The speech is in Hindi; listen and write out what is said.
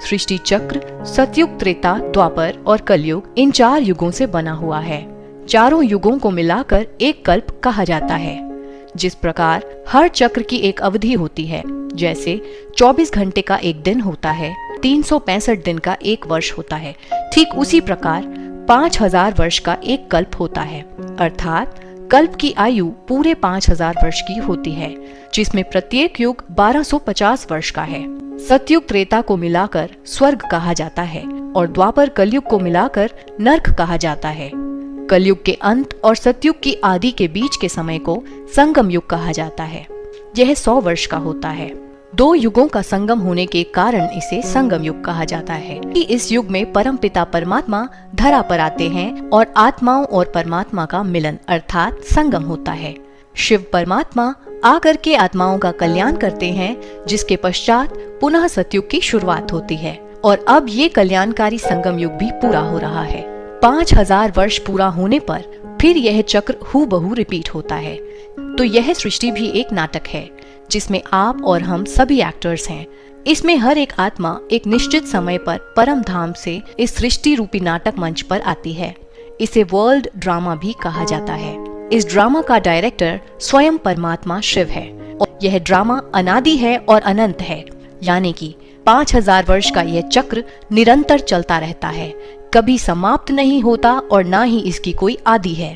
सृष्टि चक्र सतयुग, त्रेता, द्वापर और कलयुग इन 4 युगों से बना हुआ है। चारों युगों को मिलाकर एक कल्प कहा जाता है। जिस प्रकार हर चक्र की एक अवधि होती है, जैसे 24 घंटे का एक दिन होता है, 365 दिन का एक वर्ष होता है, ठीक उसी प्रकार 5000 वर्ष का एक कल्प होता है। अर्थात कल्प की आयु पूरे 5000 वर्ष की होती है, जिसमें प्रत्येक युग 1250 वर्ष का है। सतयुग, त्रेता को मिलाकर स्वर्ग कहा जाता है और द्वापर, कलयुग को मिलाकर नर्क कहा जाता है। कलयुग के अंत और सतयुग की आदि के बीच के समय को संगम युग कहा जाता है। यह 100 वर्ष का होता है। 2 युगों का संगम होने के कारण इसे संगम युग कहा जाता है कि इस युग में परमपिता परमात्मा धरा पर आते हैं और आत्माओं और परमात्मा का मिलन अर्थात संगम होता है। शिव परमात्मा आकर के आत्माओं का कल्याण करते हैं, जिसके पश्चात पुनः सतयुग की शुरुआत होती है और अब ये कल्याणकारी संगम युग भी पूरा हो रहा है। 5000 वर्ष पूरा होने पर फिर यह चक्र हूबहू रिपीट होता है। तो यह सृष्टि भी एक नाटक है जिसमें आप और हम सभी एक्टर्स हैं। इसमें हर एक आत्मा एक निश्चित समय पर परम धाम से इस सृष्टि रूपी नाटक मंच पर आती है। इसे वर्ल्ड ड्रामा भी कहा जाता है। इस ड्रामा का डायरेक्टर स्वयं परमात्मा शिव है और यह ड्रामा अनादि है और अनंत है, यानी कि 5000 वर्ष का यह चक्र निरंतर चलता रहता है, कभी समाप्त नहीं होता और ना ही इसकी कोई आदि है।